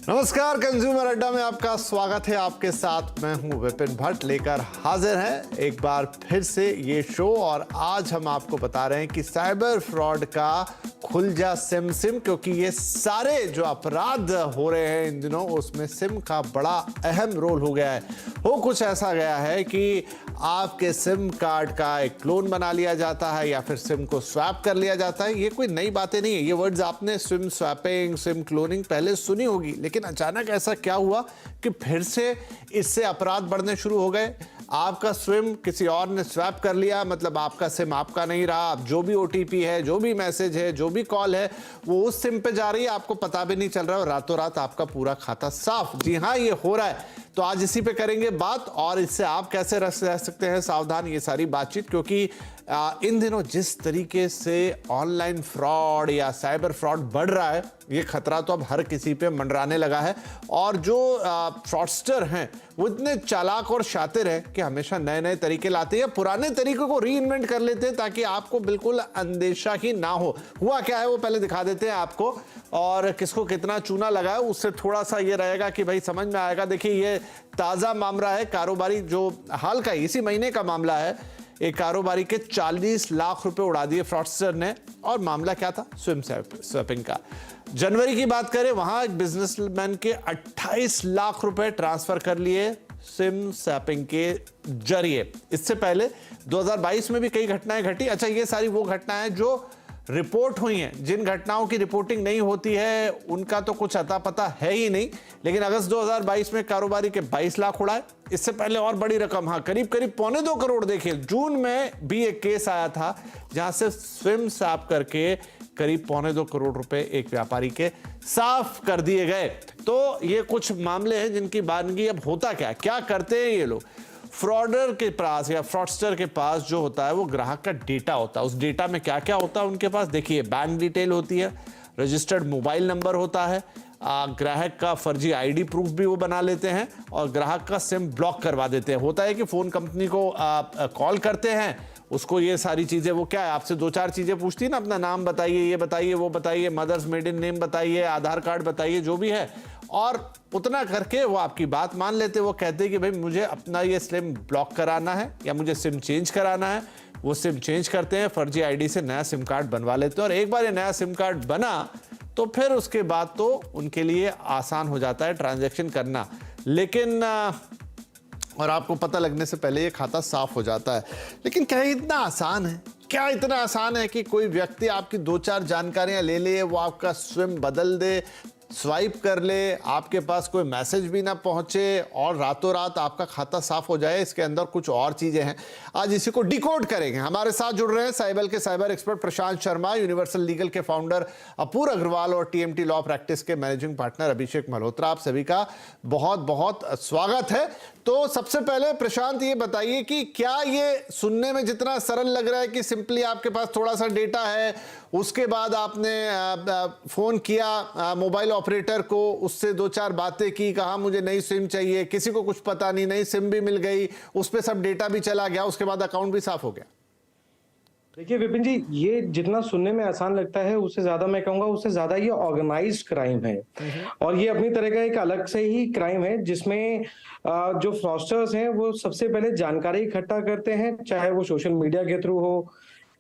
नमस्कार, कंज्यूमर अड्डा में आपका स्वागत है। आपके साथ मैं हूं विपिन भट्ट, लेकर हाजिर है एक बार फिर से ये शो। और आज हम आपको बता रहे हैं कि साइबर फ्रॉड का खुल जा सिम, क्योंकि ये सारे जो अपराध हो रहे हैं इन दिनों, उसमें सिम का बड़ा अहम रोल हो गया है। हो कुछ ऐसा गया है कि आपके सिम कार्ड का एक क्लोन बना लिया जाता है या फिर सिम को स्वैप कर लिया जाता है। ये कोई नई बातें नहीं है, ये वर्ड्स आपने सिम स्वैपिंग, सिम क्लोनिंग पहले सुनी होगी, लेकिन अचानक ऐसा क्या हुआ कि फिर से इससे अपराध बढ़ने शुरू हो गए। आपका सिम किसी और ने स्वैप कर लिया, मतलब आपका सिम आपका नहीं रहा। अब जो भी ओटीपी है, जो भी मैसेज है, जो भी कॉल है, वो उस सिम पे जा रही है, आपको पता भी नहीं चल रहा है और रातों रात आपका पूरा खाता साफ। जी हाँ, ये हो रहा है। तो आज इसी पे करेंगे बात, और इससे आप कैसे रह सकते हैं सावधान, ये सारी बातचीत। क्योंकि इन दिनों जिस तरीके से ऑनलाइन फ्रॉड या साइबर फ्रॉड बढ़ रहा है, ये खतरा तो अब हर किसी पे मंडराने लगा है। और जो फ्रॉडस्टर हैं वो इतने चालाक और शातिर हैं कि हमेशा नए नए तरीके लाते हैं, पुराने तरीकों को रीइन्वेंट कर लेते हैं ताकि आपको बिल्कुल अंदेशा ही ना हो। हुआ क्या है वो पहले दिखा देते हैं आपको, और किसको कितना चूना लगा है उससे थोड़ा सा ये रहेगा कि भाई समझ में आएगा। देखिए, ये ताज़ा मामला है, कारोबारी जो हाल का इसी महीने का मामला है। एक कारोबारी के 40 लाख रुपए उड़ा दिए फ्रॉडस्टर ने। और मामला क्या था? सिम स्वैपिंग का। जनवरी की बात करें, वहां एक बिजनेसमैन के 28 लाख रुपए ट्रांसफर कर लिए सिम स्वैपिंग के जरिए। इससे पहले 2022 में भी कई घटनाएं घटी। अच्छा, ये सारी वो घटनाएं जो रिपोर्ट हुई हैं। जिन घटनाओं की रिपोर्टिंग नहीं होती है उनका तो कुछ अता पता है ही नहीं। लेकिन अगस्त 2022 में कारोबारी के 22 लाख उड़ाए। इससे पहले और बड़ी रकम, हाँ, करीब करीब 1.25 करोड़। देखिए, जून में भी एक केस आया था जहां से सिम स्वैप करके करीब 1.25 करोड़ रुपए एक व्यापारी के साफ कर दिए गए। तो ये कुछ मामले हैं जिनकी बानगी। अब होता क्या करते हैं ये लोग? फ्रॉडर के पास या फ्रॉडस्टर के पास जो होता है वो ग्राहक का डेटा होता है। उस डेटा में क्या क्या होता है उनके पास? देखिए, बैंक डिटेल होती है, रजिस्टर्ड मोबाइल नंबर होता है, ग्राहक का फर्जी आईडी प्रूफ भी वो बना लेते हैं और ग्राहक का सिम ब्लॉक करवा देते हैं। होता है कि फोन कंपनी को कॉल करते हैं, उसको ये सारी चीजें, वो क्या है, आपसे 2-4 चीजें पूछती है ना, अपना नाम बताइए, ये बताइए, वो बताइए, मदर्स मेडन नेम बताइए, आधार कार्ड बताइए, जो भी है, और उतना करके वो आपकी बात मान लेते। वो कहते हैं कि भाई मुझे अपना ये सिम ब्लॉक कराना है या मुझे सिम चेंज कराना है। वो सिम चेंज करते हैं, फर्जी आईडी से नया सिम कार्ड बनवा लेते हैं। और एक बार ये नया सिम कार्ड बना तो फिर उसके बाद तो उनके लिए आसान हो जाता है ट्रांजैक्शन करना। लेकिन और आपको पता लगने से पहले ये खाता साफ हो जाता है। लेकिन क्या इतना आसान है? क्या इतना आसान है कि कोई व्यक्ति आपकी 2-4 जानकारियां ले ले, वो आपका सिम बदल दे, स्वाइप कर ले, आपके पास कोई मैसेज भी ना पहुंचे और रातों रात आपका खाता साफ हो जाए? इसके अंदर कुछ और चीजें हैं। आज इसी को डिकोड करेंगे। हमारे साथ जुड़ रहे हैं साइबर के साइबर एक्सपर्ट प्रशांत शर्मा, यूनिवर्सल लीगल के फाउंडर अपूर अग्रवाल और टीएमटी लॉ प्रैक्टिस के मैनेजिंग पार्टनर अभिषेक मल्होत्रा। आप सभी का बहुत बहुत स्वागत है। तो सबसे पहले प्रशांत, ये बताइए कि क्या ये सुनने में जितना सरल लग रहा है कि सिंपली आपके पास थोड़ा सा डेटा है, उसके बाद आपने फोन किया मोबाइल ऑपरेटर को, उससे 2-4 बातें की, कहा मुझे नई सिम चाहिए, किसी को कुछ पता नहीं, नई सिम भी मिल गई, उस पर सब डेटा भी चला गया, उसके बाद अकाउंट भी साफ हो गया? देखिए विपिन जी, ये जितना सुनने में आसान लगता है उससे ज्यादा मैं कहूंगा उससे ज्यादा ये ऑर्गेनाइज्ड क्राइम है। और ये अपनी तरह का एक अलग से ही क्राइम है जिसमें जो फ्रॉडस्टर्स हैं वो सबसे पहले जानकारी इकट्ठा करते हैं, चाहे वो सोशल मीडिया के थ्रू हो,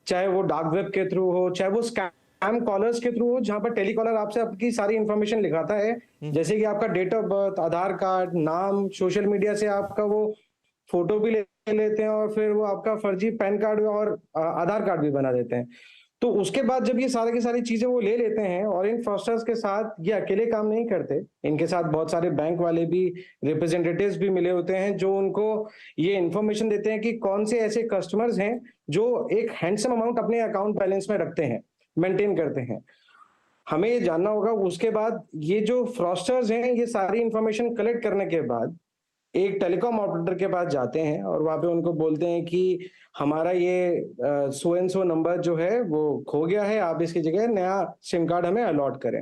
चाहे वो डार्क वेब के थ्रू हो, चाहे वो स्कैम कॉलर्स के थ्रू हो, जहां पर टेलीकॉलर आपसे आपकी सारी इंफॉर्मेशन लिखाता है, जैसे कि आपका date of birth, Aadhaar card, नाम, सोशल मीडिया से आपका वो फोटो भी ले लेते हैं और फिर वो आपका फर्जी पैन कार्ड और आधार कार्ड भी बना देते हैं। तो उसके बाद जब ये सारी की सारी चीजें वो ले लेते हैं, और इन फ्रॉडस्टर्स के साथ ये अकेले काम नहीं करते, इनके साथ बहुत सारे बैंक वाले भी, रिप्रेजेंटेटिव्स भी मिले होते हैं जो उनको ये इंफॉर्मेशन देते हैं कि कौन से ऐसे कस्टमर्स हैं जो एक हैंडसम अमाउंट अपने अकाउंट बैलेंस में रखते हैं, मेंटेन करते हैं। हमें ये जानना होगा। उसके बाद ये जो फ्रॉडस्टर्स हैं ये सारी इंफॉर्मेशन कलेक्ट करने के बाद एक टेलीकॉम ऑपरेटर के पास जाते हैं और वहां पे उनको बोलते हैं कि हमारा ये सो एंड सो नंबर जो है वो खो गया है, आप इसकी जगह नया सिम कार्ड हमें अलॉट करें।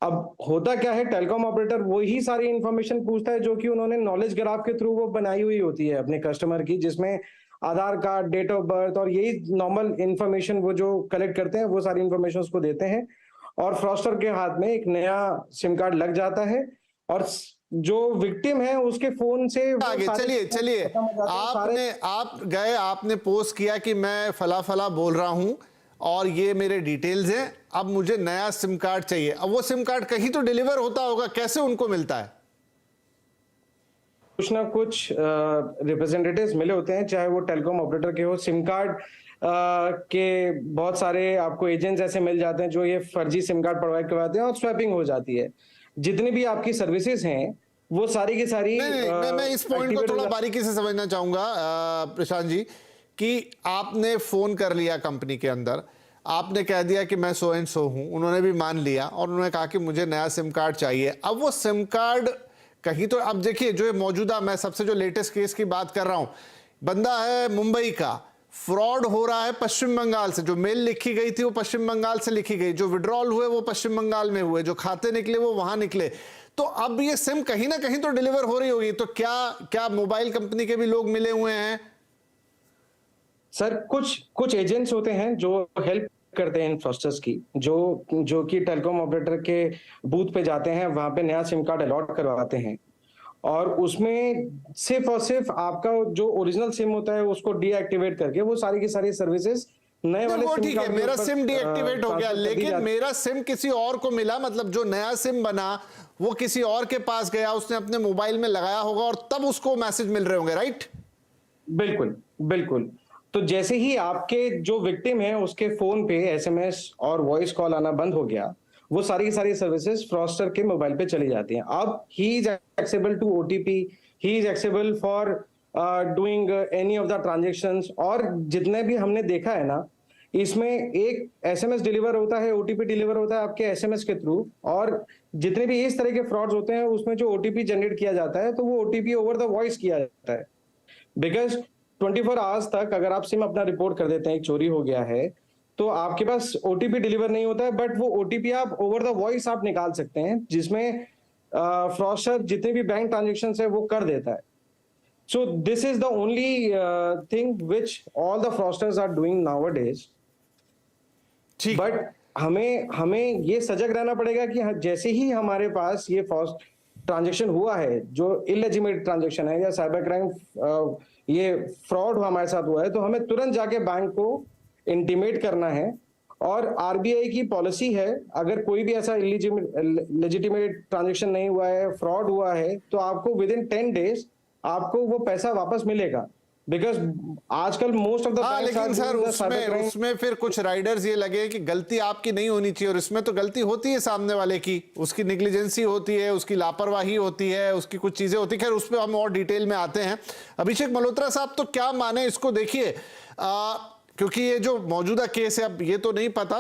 अब होता क्या है, टेलीकॉम ऑपरेटर वही सारी इंफॉर्मेशन पूछता है जो कि उन्होंने नॉलेज ग्राफ के थ्रू वो बनाई हुई होती है अपने कस्टमर की, जिसमें आधार कार्ड, डेट ऑफ बर्थ और यही नॉर्मल इंफॉर्मेशन वो जो कलेक्ट करते हैं वो सारी इंफॉर्मेशन उसको देते हैं। और फ्रॉस्टर के हाथ में एक नया सिम कार्ड लग जाता है और जो विक्टिम है उसके फोन से आगे चलिए आपने पोस्ट किया कि मैं फला फला बोल रहा हूं और ये मेरे डिटेल्स हैं, अब मुझे नया सिम कार्ड चाहिए। अब वो सिम कार्ड कहीं तो डिलीवर होता होगा, कैसे उनको मिलता है? कुछ ना कुछ रिप्रेजेंटेटिव्स मिले होते हैं, चाहे वो टेलीकॉम ऑपरेटर के हो। सिम कार्ड के बहुत सारे आपको एजेंट्स ऐसे मिल जाते हैं जो ये फर्जी सिम कार्ड प्रोवाइड करवाते हैं और स्वैपिंग हो जाती है। जितनी भी आपकी सर्विसेज हैं वो सारी की सारी मैं इस पॉइंट को थोड़ा बारीकी से समझना चाहूंगा प्रशांत जी, कि आपने फोन कर लिया कंपनी के अंदर, आपने कह दिया कि मैं सो एंड सो हूं, उन्होंने भी मान लिया और उन्होंने कहा कि मुझे नया सिम कार्ड चाहिए। अब वो सिम कार्ड कहीं तो, अब देखिए जो मौजूदा, मैं सबसे जो लेटेस्ट केस की बात कर रहा हूं, बंदा है मुंबई का, फ्रॉड हो रहा है पश्चिम बंगाल से, जो मेल लिखी गई थी वो पश्चिम बंगाल से लिखी गई, जो विड्रॉल हुए वो पश्चिम बंगाल में हुए, जो खाते निकले वो वहां निकले। तो अब ये सिम कहीं ना कहीं तो डिलीवर हो रही होगी, तो क्या मोबाइल कंपनी के भी लोग मिले हुए हैं? सर कुछ एजेंट्स होते हैं जो हेल्प करते हैं इन फ्रॉस्टर्स की, जो कि टेलीकॉम ऑपरेटर के बूथ पे जाते हैं, वहां पे नया सिम कार्ड अलॉट करवाते हैं और उसमें सिर्फ और सिर्फ आपका जो ओरिजिनल सिम होता है उसको डीएक्टिवेट करके वो सारी की सारी सर्विसेज नए वाले सिम ठीक है, मेरा सिम डीएक्टिवेट हो गया, लेकिन मेरा सिम किसी और को मिला, मतलब जो नया सिम बना वो किसी और के पास गया, उसने अपने मोबाइल में लगाया होगा और तब उसको मैसेज मिल रहे होंगे, राइट? बिल्कुल बिल्कुल। तो जैसे ही आपके जो विक्टिम है उसके फोन पे एसएमएस और वॉइस कॉल आना बंद हो गया, वो सारी की सारी सर्विसेज फ्रॉस्टर के मोबाइल पे चली जाती हैं। अब he is accessible to OTP, he is accessible for doing any of the transactions. और जितने भी हमने देखा है ना, इसमें एक एसएमएस डिलीवर होता है, ओटीपी डिलीवर होता है आपके एसएमएस के थ्रू, और जितने भी इस तरह के फ्रॉड्स होते हैं उसमें जो ओटीपी जनरेट किया जाता है तो वो ओटीपी ओवर द वॉइस किया जाता है। बिकॉज 24 आवर्स तक अगर आप सिम अपना रिपोर्ट कर देते हैं एक चोरी हो गया है तो आपके पास ओटीपी डिलीवर नहीं होता है, बट वो ओटीपी आप ओवर द वॉइस आप निकाल सकते हैं, जिसमें फ्रॉस्टर जितने भी बैंक ट्रांजेक्शन है वो कर देता है। So this is the only thing which all the fraudsters are doing nowadays. But हमें ये सजग रहना पड़ेगा कि जैसे ही हमारे पास ये ट्रांजेक्शन हुआ है जो इलेजिटिमेट ट्रांजेक्शन है या साइबर क्राइम ये फ्रॉड हमारे साथ हुआ है, तो हमें तुरंत जाके बैंक को इंटीमेट करना है। और आरबीआई की पॉलिसी है, अगर कोई भी ऐसा लेजिटिमेट ट्रांजेक्शन नहीं हुआ है, फ्रॉड हुआ है, तो आपको विद इन 10 डेज आपको वो पैसा वापस मिलेगा। बिकॉज आजकल मोस्ट ऑफ द लेकिन सर उसमें फिर कुछ राइडर्स ये लगे कि गलती आपकी नहीं होनी चाहिए, और इसमें तो गलती होती है सामने वाले की, उसकी नेग्लिजेंसी होती है, उसकी लापरवाही होती है, उसकी कुछ चीजें होती है। खैर उस पर हम और डिटेल में आते हैं। अभिषेक मल्होत्रा साहब, तो क्या माने इसको, देखिए क्योंकि ये जो मौजूदा केस है, अब ये तो नहीं पता,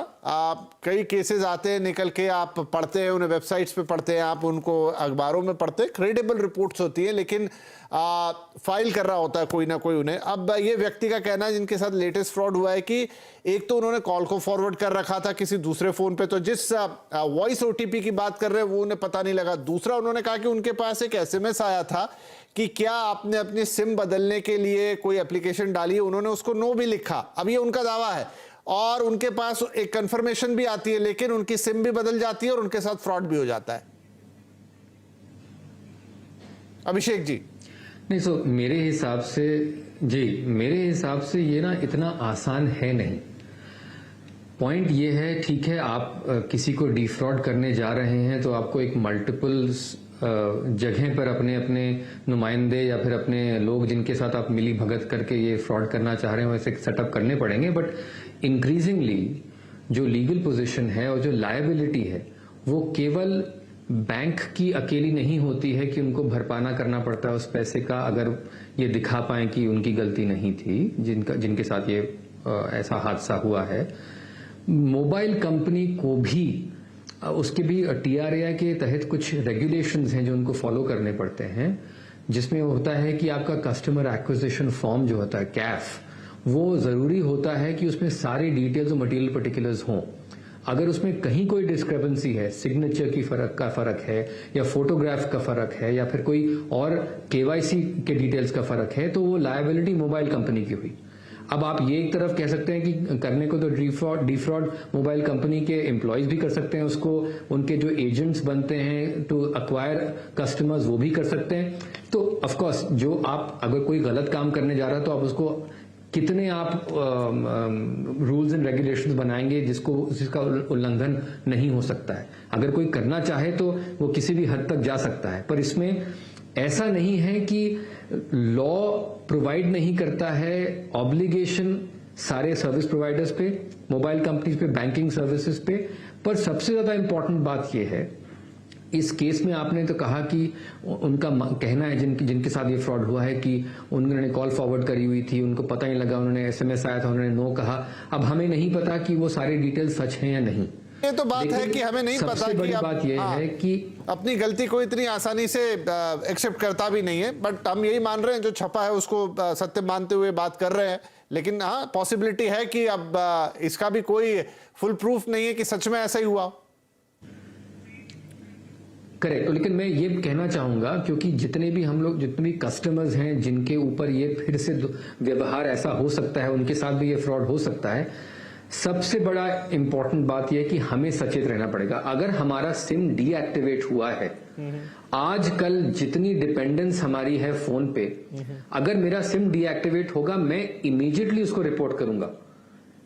कई केसेस आते हैं निकल के, आप पढ़ते हैं उन्हें, वेबसाइट्स पे पढ़ते हैं, आप उनको अखबारों में पढ़ते हैं, क्रेडिबल रिपोर्ट्स होती है, लेकिन फाइल कर रहा होता है कोई ना कोई उन्हें। अब ये व्यक्ति का कहना है जिनके साथ लेटेस्ट फ्रॉड हुआ है कि एक तो उन्होंने कॉल को फॉरवर्ड कर रखा था किसी दूसरे फोन पे, तो जिस वॉइस ओटीपी की बात कर रहे हैं वो उन्हें पता नहीं लगा। दूसरा, उन्होंने कहा कि उनके पास एक एसएमएस आया था कि क्या आपने अपनी सिम बदलने के लिए कोई एप्लीकेशन डाली है, उन्होंने उसको नो भी लिखा। अब ये उनका दावा है, और उनके पास एक कंफर्मेशन भी आती है, लेकिन उनकी सिम भी बदल जाती है और उनके साथ फ्रॉड भी हो जाता है। अभिषेक जी। नहीं, सो मेरे हिसाब से ये ना इतना आसान है नहीं। पॉइंट ये है, ठीक है, आप किसी को डिफ्रॉड करने जा रहे हैं तो आपको एक मल्टीपल जगह पर अपने अपने नुमाइंदे या फिर अपने लोग जिनके साथ आप मिली भगत करके ये फ्रॉड करना चाह रहे हैं वैसे सेटअप करने पड़ेंगे। बट इंक्रीजिंगली जो लीगल पोजीशन है और जो लायबिलिटी है वो केवल बैंक की अकेली नहीं होती है कि उनको भरपाना करना पड़ता है उस पैसे का, अगर ये दिखा पाए कि उनकी गलती नहीं थी जिनके साथ ये ऐसा हादसा हुआ है। मोबाइल कंपनी को भी उसके भी टीआरए के तहत कुछ रेगुलेशंस हैं जो उनको फॉलो करने पड़ते हैं, जिसमें होता है कि आपका कस्टमर एक्विजिशन फॉर्म जो होता है कैफ, वो जरूरी होता है कि उसमें सारी डिटेल्स और मटेरियल पर्टिकुलर्स हों। अगर उसमें कहीं कोई डिस्क्रिपेंसी है, सिग्नेचर की फर्क है या फोटोग्राफ का फर्क है या फिर कोई और केवाईसी के डिटेल्स का फर्क है, तो वो लायबिलिटी मोबाइल कंपनी की हुई। अब आप ये एक तरफ कह सकते हैं कि करने को तो डिफ्रॉड मोबाइल कंपनी के एम्प्लॉयज भी कर सकते हैं उसको, उनके जो एजेंट्स बनते हैं टू एक्वायर कस्टमर्स वो भी कर सकते हैं। तो ऑफ कोर्स जो आप अगर कोई गलत काम करने जा रहा है तो आप उसको कितने आप रूल्स एंड रेगुलेशंस बनाएंगे जिसका उल्लंघन नहीं हो सकता है। अगर कोई करना चाहे तो वो किसी भी हद तक जा सकता है, पर इसमें ऐसा नहीं है कि लॉ प्रोवाइड नहीं करता है ऑब्लिगेशन सारे सर्विस प्रोवाइडर्स पे, मोबाइल कंपनीज पे, बैंकिंग सर्विसेज पे। पर सबसे ज्यादा इंपॉर्टेंट बात यह है इस केस में, आपने तो कहा कि उनका कहना है जिनके साथ ये फ्रॉड हुआ है कि उन्होंने कॉल फॉरवर्ड करी हुई थी, उनको पता ही लगा, उन्होंने एसएमएस आया था, उन्होंने नो कहा। अब हमें नहीं पता कि वो सारी डिटेल्स सच हैं या नहीं। ये तो बात है कि हमें नहीं पता कि बड़ी बात यह है कि अपनी गलती को इतनी आसानी से एक्सेप्ट करता भी नहीं है, बट हम यही मान रहे हैं जो छपा है उसको सत्य मानते हुए बात कर रहे हैं। लेकिन हाँ, पॉसिबिलिटी है कि अब इसका भी कोई फुल प्रूफ नहीं है कि सच में ऐसा ही हुआ। करेक्ट। तो लेकिन मैं ये कहना चाहूंगा क्योंकि जितने भी कस्टमर्स हैं जिनके ऊपर ये फिर से व्यवहार ऐसा हो सकता है, उनके साथ भी ये फ्रॉड हो सकता है। सबसे बड़ा इंपॉर्टेंट बात यह है कि हमें सचेत रहना पड़ेगा। अगर हमारा सिम डीएक्टिवेट हुआ है, आजकल जितनी डिपेंडेंस हमारी है फोन पे, अगर मेरा सिम डीएक्टिवेट होगा मैं इमीडिएटली उसको रिपोर्ट करूंगा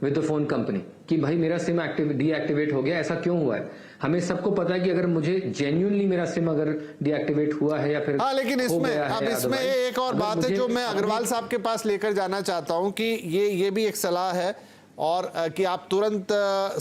विद द फोन कंपनी कि भाई मेरा सिम डीएक्टिवेट हो गया, ऐसा क्यों हुआ है। हमें सबको पता है कि अगर मुझे जेन्युइनली मेरा सिम अगर डीएक्टिवेट हुआ है या फिर लेकिन इसमें एक और बात है जो मैं अग्रवाल साहब के पास लेकर जाना चाहता हूं कि ये भी एक सलाह है और कि आप तुरंत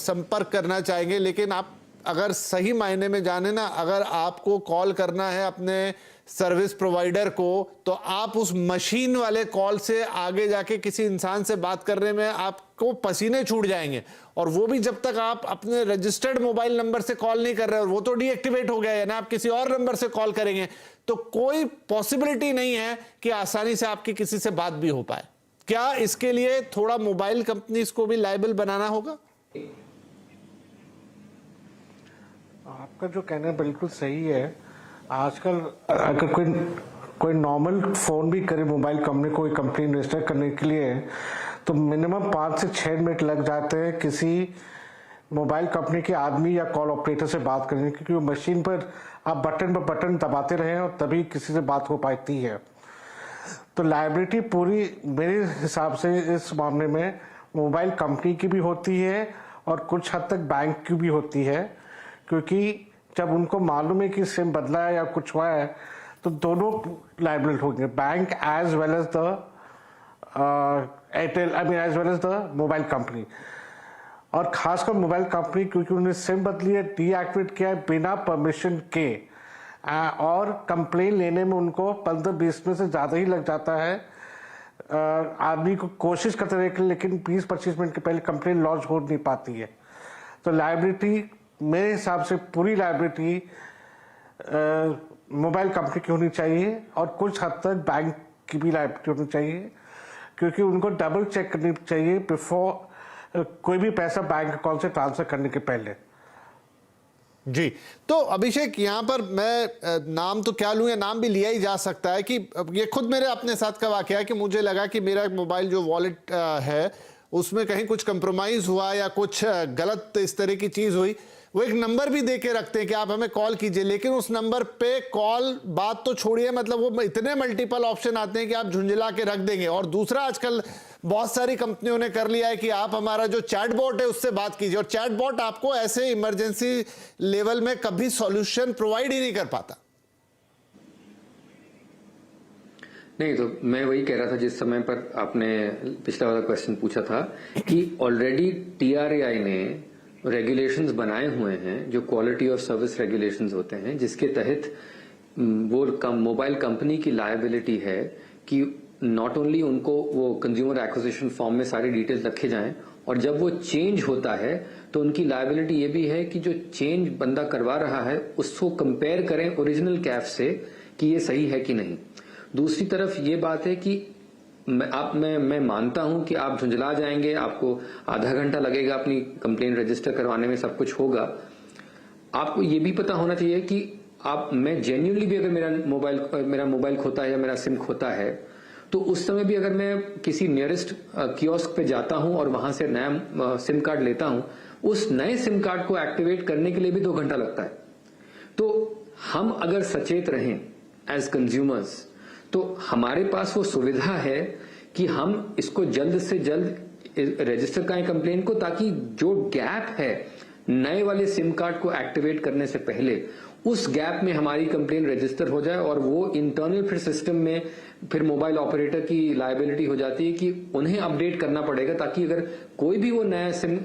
संपर्क करना चाहेंगे, लेकिन आप अगर सही मायने में जाने ना, अगर आपको कॉल करना है अपने सर्विस प्रोवाइडर को, तो आप उस मशीन वाले कॉल से आगे जाके किसी इंसान से बात करने में आपको पसीने छूट जाएंगे, और वो भी जब तक आप अपने रजिस्टर्ड मोबाइल नंबर से कॉल नहीं कर रहे, और वो तो डीएक्टिवेट हो गया है ना, आप किसी और नंबर से कॉल करेंगे तो कोई पॉसिबिलिटी नहीं है कि आसानी से आपकी किसी से बात भी हो पाए। क्या इसके लिए थोड़ा मोबाइल कंपनीज को भी लायबल बनाना होगा? आपका जो कहना बिल्कुल सही है। आजकल अगर कोई नॉर्मल फोन भी करे मोबाइल कंपनी, कोई कंपनी रजिस्टर करने के लिए, तो मिनिमम 5 से 6 मिनट लग जाते हैं किसी मोबाइल कंपनी के आदमी या कॉल ऑपरेटर से बात करने, क्योंकि वो मशीन पर आप बटन पर बटन दबाते रहे और तभी किसी से बात हो पाती है। तो लायबिलिटी पूरी मेरे हिसाब से इस मामले में मोबाइल कंपनी की भी होती है और कुछ हद तक बैंक की भी होती है, क्योंकि जब उनको मालूम है कि सिम बदला है या कुछ हुआ है तो दोनों लायबिलिटी होंगे, bank as well as the Airtel, as well as the mobile company. और खासकर मोबाइल कंपनी, क्योंकि उन्होंने सिम बदली है, डीएक्टिवेट किया है बिना परमिशन के, और कंप्लेन लेने में उनको 15-20 मिनट से ज़्यादा ही लग जाता है। आदमी को कोशिश करते रहे, लेकिन 20-25 मिनट के पहले कंप्लेन लॉन्च हो नहीं पाती है। तो लायबिलिटी मेरे हिसाब से पूरी लायबिलिटी मोबाइल कंपनी की होनी चाहिए और कुछ हद तक बैंक की भी लायबिलिटी होनी चाहिए, क्योंकि उनको डबल चेक करनी चाहिए बिफोर कोई भी पैसा बैंक अकाउंट से ट्रांसफर करने के पहले। जी, तो अभिषेक, यहाँ पर मैं नाम तो क्या लूँ, या नाम भी लिया ही जा सकता है कि ये खुद मेरे अपने साथ का वाकया है कि मुझे लगा कि मेरा मोबाइल जो वॉलेट है उसमें कहीं कुछ कंप्रोमाइज हुआ या कुछ गलत इस तरह की चीज हुई। वो एक नंबर भी दे के रखते हैं कि आप हमें कॉल कीजिए, लेकिन उस नंबर पे कॉल बात तो छोड़िए, मतलब वो इतने मल्टीपल ऑप्शन आते हैं कि आप झुंझला के रख देंगे। और दूसरा, आजकल बहुत सारी कंपनियों ने कर लिया है कि आप हमारा जो चैटबॉट है उससे बात कीजिए, और चैटबॉट आपको ऐसे इमरजेंसी लेवल में कभी सॉल्यूशन प्रोवाइड ही नहीं कर पाता। नहीं, तो मैं वही कह रहा था जिस समय पर आपने पिछला वाला क्वेश्चन पूछा था कि ऑलरेडी TRAI ने रेगुलेशंस बनाए हुए हैं जो क्वालिटी ऑफ सर्विस रेगुलेशंस होते हैं, जिसके तहत वो मोबाइल कंपनी की लायबिलिटी है कि नॉट ओनली उनको वो कंज्यूमर एक्विजिशन फॉर्म में सारी डिटेल्स रखे जाएं, और जब वो चेंज होता है तो उनकी लायबिलिटी ये भी है कि जो चेंज बंदा करवा रहा है उसको कंपेयर करें ओरिजिनल कैफ से कि ये सही है कि नहीं। दूसरी तरफ ये बात है कि मैं मानता हूं कि आप झुंझला जाएंगे, आपको आधा घंटा लगेगा अपनी कंप्लेन रजिस्टर करवाने में, सब कुछ होगा। आपको ये भी पता होना चाहिए कि मैं जेन्युइनली भी अगर मेरा मोबाइल खोता है या मेरा सिम खोता है तो उस समय भी अगर मैं किसी नियरेस्ट कियोस्क पे जाता हूं और वहां से नया सिम कार्ड लेता हूं, उस नए सिम कार्ड को एक्टिवेट करने के लिए भी 2 घंटा लगता है। तो हम अगर सचेत रहें एज कंज्यूमर्स, तो हमारे पास वो सुविधा है कि हम इसको जल्द से जल्द रजिस्टर करें कंप्लेन को, ताकि जो गैप है नए वाले सिम कार्ड को एक्टिवेट करने से पहले, उस गैप में हमारी कंप्लेन रजिस्टर हो जाए और वो इंटरनल फिर सिस्टम में फिर मोबाइल ऑपरेटर की लायबिलिटी हो जाती है कि उन्हें अपडेट करना पड़ेगा, ताकि अगर कोई भी वो नया सिम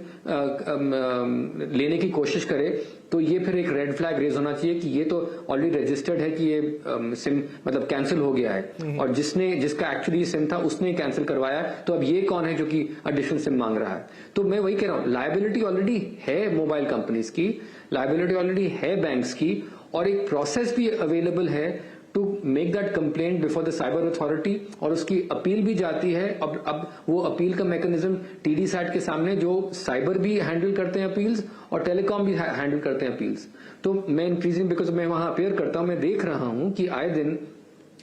लेने की कोशिश करे तो ये फिर एक रेड फ्लैग रेज होना चाहिए कि ये तो ऑलरेडी रजिस्टर्ड है, कि ये सिम मतलब कैंसिल हो गया है, और जिसका एक्चुअली सिम था उसने कैंसिल करवाया, तो अब ये कौन है जो कि एडिशनल सिम मांग रहा है। तो मैं वही कह रहा हूं, लायबिलिटी ऑलरेडी है मोबाइल कंपनीज की, लायबिलिटी ऑलरेडी है बैंक्स की, और एक प्रोसेस भी अवेलेबल है to make that complaint before the cyber authority, और उसकी अपील भी जाती है। अब वो अपील का मैकेनिज्म टीडी सैट के सामने, जो साइबर भी हैंडल करते हैं अपील्स और टेलीकॉम भी हैंडल करते हैं अपील्स। तो मैं इंक्रीजिंग, बिकॉज मैं वहां अपेयर करता हूं, मैं देख रहा हूं कि आए दिन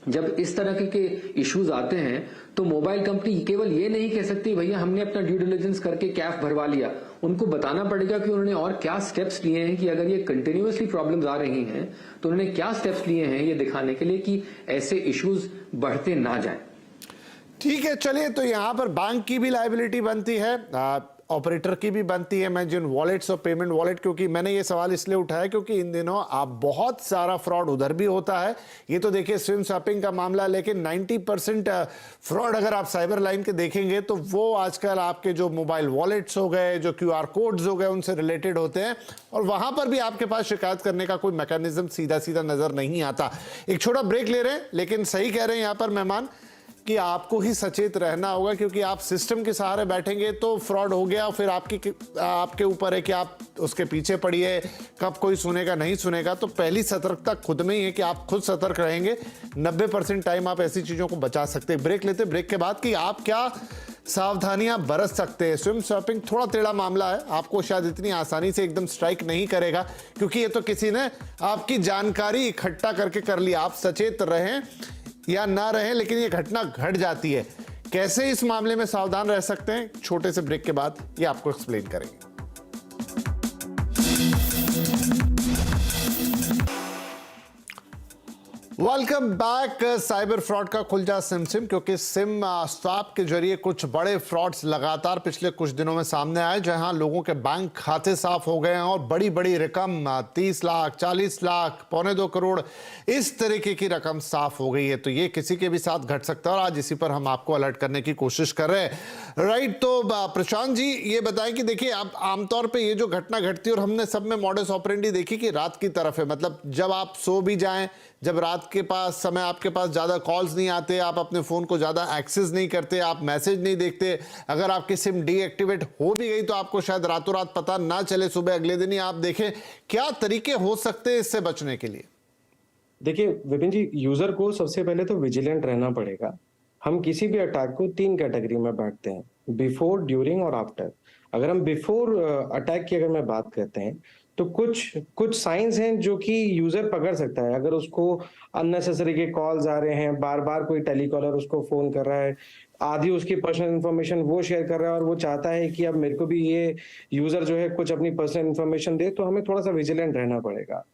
जब इस तरह के इश्यूज आते हैं तो मोबाइल कंपनी केवल ये नहीं कह सकती भैया हमने अपना ड्यू डिलिजेंस करके कैफ भरवा लिया, उनको बताना पड़ेगा कि उन्होंने और क्या स्टेप्स लिए हैं, कि अगर ये कंटिन्यूअसली प्रॉब्लम्स आ रही हैं तो उन्होंने क्या स्टेप्स लिए हैं ये दिखाने के लिए कि ऐसे इश्यूज बढ़ते ना जाएं। ठीक है, चलिए, तो यहां पर बैंक की भी लायबिलिटी बनती है, ऑपरेटर की भी बनती है। मैं जिन वॉलेट्स और पेमेंट वॉलेट, क्योंकि मैंने ये सवाल इसलिए उठाया क्योंकि इन दिनों आप बहुत सारा फ्रॉड उधर भी होता है। ये तो देखिए स्विम स्वैपिंग का मामला, लेकिन 90% फ्रॉड अगर आप साइबर लाइन के देखेंगे तो वो आजकल आपके जो मोबाइल वॉलेट्स हो गए, जो QR कोड्स हो गए, उनसे रिलेटेड होते हैं, और वहां पर भी आपके पास शिकायत करने का कोई मैकेनिज्म सीधा सीधा नजर नहीं आता। एक छोटा ब्रेक ले रहे हैं, लेकिन सही कह रहे हैं यहां पर मेहमान कि आपको ही सचेत रहना होगा, क्योंकि आप सिस्टम के सहारे बैठेंगे तो फ्रॉड हो गया, फिर आपके ऊपर है कि आप उसके पीछे पड़िए, कब कोई सुनेगा नहीं सुनेगा। तो पहली सतर्कता खुद में ही है कि आप खुद सतर्क रहेंगे, 90% टाइम आप ऐसी चीजों को बचा सकते हैं। ब्रेक लेते, ब्रेक के बाद कि आप क्या सावधानियां बरत सकते हैं। स्विम स्वैपिंग थोड़ा टेढ़ा मामला है, आपको शायद इतनी आसानी से एकदम स्ट्राइक नहीं करेगा, क्योंकि ये तो किसी ने आपकी जानकारी इकट्ठा करके कर लिया। आप सचेत रहें या ना रहें, लेकिन ये घटना घट जाती है। कैसे इस मामले में सावधान रह सकते हैं, छोटे से ब्रेक के बाद ये आपको एक्सप्लेन करेंगे। Welcome back. साइबर फ्रॉड का खुल जा सिम, क्योंकि सिम स्वैप के जरिए कुछ बड़े फ्रॉड्स लगातार पिछले कुछ दिनों में सामने आए, जहां लोगों के बैंक खाते साफ हो गए हैं और बड़ी बड़ी रकम 30 लाख, 40 लाख, 1.25 करोड़ इस तरीके की रकम साफ हो गई है। तो ये किसी के भी साथ घट सकता है, और आज इसी पर हम आपको अलर्ट करने की कोशिश कर रहे हैं। राइट, तो प्रशांत जी ये बताएं कि देखिए, अब आमतौर पर ये जो घटना घटती है, और हमने सब में मॉडस ऑपरेंडी देखी कि रात की तरफ है, मतलब जब आप सो भी जाएं, जब रात के पास समय आपके पास ज़्यादा कॉल्स नहीं आते, आप अपने फ़ोन को ज़्यादा एक्सेस नहीं करते, आप मैसेज नहीं देखते, अगर आपकी सिम डीएक्टिवेट हो भी गई तो आपको शायद रातों रात पता ना चले, सुबह अगले दिन ही आप देखें। क्या तरीके हो सकते हैं इससे बचने के लिए? देखिए विपिन जी, यूजर को सबसे पहले तो विजिलेंट रहना पड़ेगा। हम किसी भी अटैक को 3 कैटेगरी में बांटते हैं, बिफोर, ड्यूरिंग और आफ्टर। अगर हम बिफोर अटैक की अगर मैं बात करते हैं तो कुछ साइंस हैं जो कि यूजर पकड़ सकता है। अगर उसको अननेसेसरी के कॉल्स आ रहे हैं, बार बार कोई टेलीकॉलर उसको फोन कर रहा है, आधी उसकी पर्सनल इन्फॉर्मेशन वो शेयर कर रहा है और वो चाहता है कि अब मेरे को भी ये यूजर जो है कुछ अपनी पर्सनल इन्फॉर्मेशन दे, तो हमें थोड़ा सा विजिलेंट रहना पड़ेगा।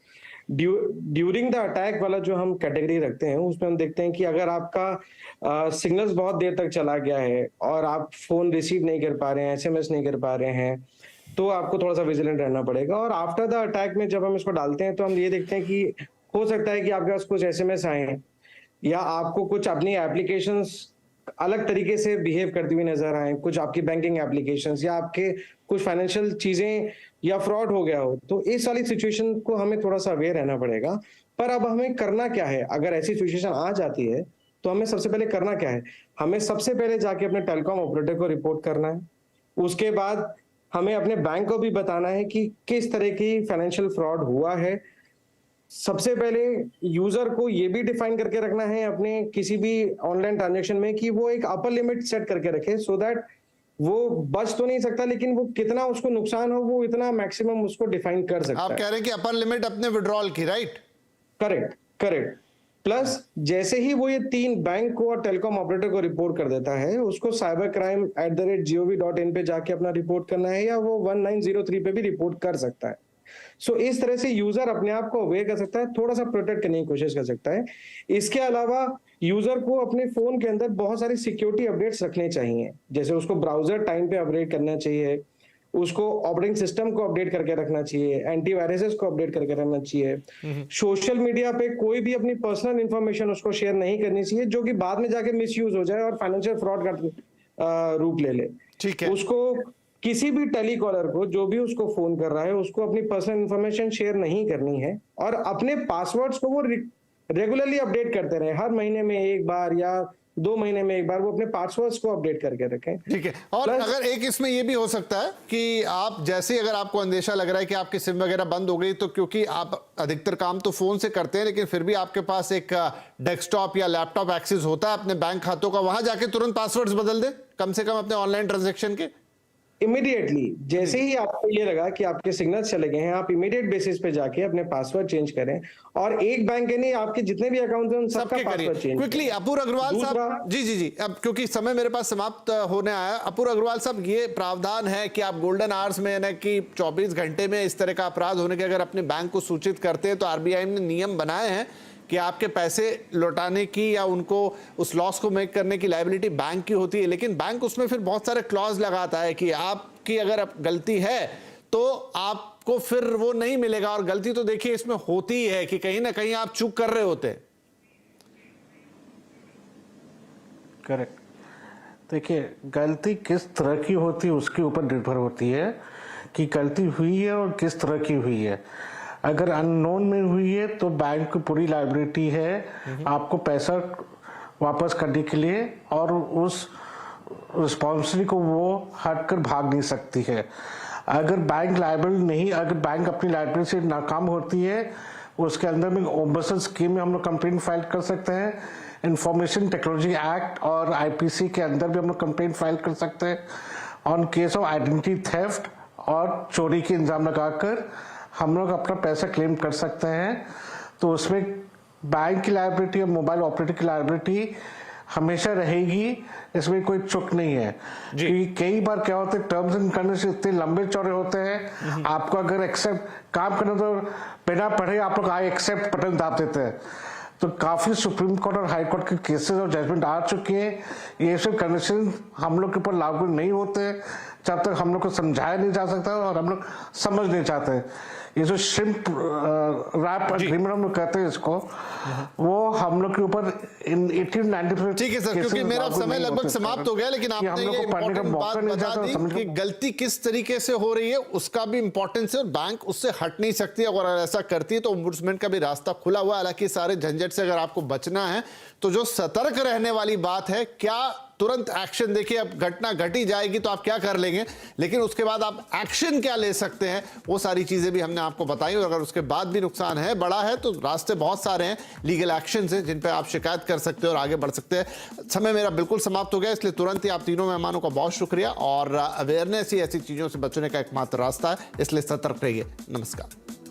ड्यूरिंग द अटैक वाला जो हम कैटेगरी रखते हैं, उसमें हम देखते हैं कि अगर आपका सिग्नल्स बहुत देर तक चला गया है और आप फोन रिसीव नहीं कर पा रहे हैं, SMS नहीं कर पा रहे हैं, तो आपको थोड़ा सा विजिलेंट रहना पड़ेगा। और आफ्टर द अटैक में जब हम इसको डालते हैं तो हम ये देखते हैं कि हो सकता है कि आपके पास कुछ SMS आए हैं, या आपको कुछ अपनी एप्लीकेशंस अलग तरीके से बिहेव करती हुई नजर आए, कुछ आपकी बैंकिंग एप्लीकेशंस या आपके कुछ फाइनेंशियल चीजें, या फ्रॉड हो गया हो। तो इस वाली सिचुएशन को हमें थोड़ा सा अवेयर रहना पड़ेगा। पर अब हमें करना क्या है, अगर ऐसी सिचुएशन आ जाती है तो हमें सबसे पहले करना क्या है? हमें सबसे पहले जाके अपने टेलीकॉम ऑपरेटर को रिपोर्ट करना है। उसके बाद हमें अपने बैंक को भी बताना है कि किस तरह की फाइनेंशियल फ्रॉड हुआ है। सबसे पहले यूजर को ये भी डिफाइन करके रखना है अपने किसी भी ऑनलाइन ट्रांजैक्शन में कि वो एक अपर लिमिट सेट करके रखे, सो दैट वो बच तो नहीं सकता, लेकिन वो कितना उसको नुकसान हो वो इतना मैक्सिमम उसको डिफाइन कर सकता है। आप कह रहे हैं कि अपर लिमिट अपने विड्रॉल की, राइट? Correct, correct. प्लस जैसे ही वो ये 3 बैंक को और टेलीकॉम ऑपरेटर को रिपोर्ट कर देता है, उसको cybercrime@gov.in पे जाके अपना रिपोर्ट करना है, या वो 1903 पे भी रिपोर्ट कर सकता है। सो इस तरह से यूजर अपने आप को अवेयर कर सकता है, थोड़ा सा प्रोटेक्ट करने की कोशिश कर सकता है। इसके अलावा यूजर को अपने फोन के अंदर बहुत सारी सिक्योरिटी अपडेट्स रखने चाहिए, जैसे उसको ब्राउजर टाइम पे अपडेट करना चाहिए, उसको ऑपरेटिंग सिस्टम को अपडेट करके रखना चाहिए, एंटीवायरसेस को अपडेट करके रखना चाहिए। सोशल मीडिया पे कोई भी अपनी पर्सनल इंफॉर्मेशन उसको शेयर नहीं करनी चाहिए, जो कि बाद में जाके मिसयूज हो जाए और फाइनेंशियल फ्रॉड का रूप ले ले। ठीक है। उसको किसी भी टेलीकॉलर को, जो भी उसको फोन कर रहा है, उसको अपनी पर्सनल इंफॉर्मेशन शेयर नहीं करनी है, और अपने पासवर्ड्स को वो रेगुलरली अपडेट करते रहे। हर महीने में एक बार या 2 महीने में एक बार वो अपने पासवर्ड्स को अपडेट करके रखें। ठीक है। और अगर एक इसमें ये भी हो सकता है कि आप जैसे अगर आपको अंदेशा लग रहा है कि आपकी सिम वगैरह बंद हो गई, तो क्योंकि आप अधिकतर काम तो फोन से करते हैं, लेकिन फिर भी आपके पास एक डेस्कटॉप या लैपटॉप एक्सेस होता है अपने बैंक खातों का, वहां जाके तुरंत पासवर्ड्स बदल दें, कम से कम अपने ऑनलाइन ट्रांजेक्शन के। इमीडिएटली जैसे ही आपको ये लगा कि आपके सिग्नल्स चले गए हैं, आप इमीडिएट बेसिस पे जाके अपने पासवर्ड चेंज करें, और एक बैंक के नहीं, आपके जितने भी अकाउंट हैं उन सबका पासवर्ड चेंज। क्विकली अपूर अग्रवाल साहब, जी, अब क्योंकि समय मेरे पास समाप्त होने आया, अपूर अग्रवाल साहब, ये प्रावधान है कि आप गोल्डन आवर्स में, यानी कि 24 घंटे में इस तरह का अपराध होने के अगर अपने बैंक को सूचित करते हैं, तो आरबीआई ने नियम बनाए हैं कि आपके पैसे लौटाने की या उनको उस लॉस को मेक करने की लायबिलिटी बैंक की होती है, लेकिन बैंक उसमें फिर बहुत सारे क्लॉज लगाता है कि आपकी अगर गलती है तो आपको फिर वो नहीं मिलेगा। और गलती तो देखिए इसमें होती ही है कि कहीं ना कहीं आप चूक कर रहे होते हैं। करेक्ट। देखिए, गलती किस तरह की होती है उसके ऊपर निर्भर होती है कि गलती हुई है और किस तरह की हुई है। अगर अननोन में हुई है तो बैंक की पूरी लायबिलिटी है आपको पैसा वापस करने के लिए, और उस रिस्पॉन्सिबिलिटी को वो हटकर भाग नहीं सकती है। अगर बैंक लायबल नहीं, अगर बैंक अपनी लायबिलिटी से नाकाम होती है, उसके अंदर में ओम्बुड्समैन स्कीम में हम लोग कंप्लेंट फाइल कर सकते हैं। इंफॉर्मेशन टेक्नोलॉजी एक्ट और आईपीसी के अंदर भी हम लोग कंप्लेंट फाइल कर सकते हैं on case of identity theft, और चोरी के इल्जाम लगाकर हम लोग अपना पैसा क्लेम कर सकते हैं। तो उसमें बैंक की लायबिलिटी और मोबाइल ऑपरेटर की लायबिलिटी हमेशा रहेगी, इसमें कोई चुक नहीं है। क्योंकि कई बार क्या होता है, टर्म्स एंड कंडीशन इतने लंबे चौड़े होते हैं, आपको अगर एक्सेप्ट काम करना तो बिना पढ़े आप लोग आई एक्सेप्ट बटन दाब देते हैं। तो काफी सुप्रीम कोर्ट और हाई कोर्ट के केसेस और जजमेंट आ चुके हैं। ये सब कंडीशन हम लोग के ऊपर लागू नहीं होते जब तक हम लोग को समझाया नहीं जा सकता और हम लोग समझ नहीं चाहते। ये जो श्रिम्प रैप एग्रीमेंट हम लोग कहते हैं इसको, वो हम लोग के ऊपर 80-90%। ठीक है सर, क्योंकि मेरा समय लगभग समाप्त हो गया, लेकिन आपने ये इम्पोर्टेंट बात बता दी कि गलती किस तरीके से हो रही है उसका भी इंपॉर्टेंस है, और बैंक उससे हट नहीं सकती। अगर ऐसा करती है तो ओम्बुड्समैन का भी रास्ता खुला हुआ है। हालांकि सारे झंझट से अगर आपको बचना है तो जो सतर्क रहने वाली बात है, क्या तुरंत एक्शन, देखिए अब घटना घटी जाएगी तो आप क्या कर लेंगे, लेकिन उसके बाद आप एक्शन क्या ले सकते हैं, वो सारी चीजें भी हमने आपको बताई। और अगर उसके बाद भी नुकसान है, बड़ा है, तो रास्ते बहुत सारे हैं, लीगल एक्शन हैं जिन पे आप शिकायत कर सकते हो और आगे बढ़ सकते हैं। समय मेरा बिल्कुल समाप्त हो गया, इसलिए तुरंत ही आप तीनों मेहमानों का बहुत शुक्रिया। और अवेयरनेस ही ऐसी चीजों से बचने का एकमात्र रास्ता है, इसलिए सतर्क रहिए। नमस्कार।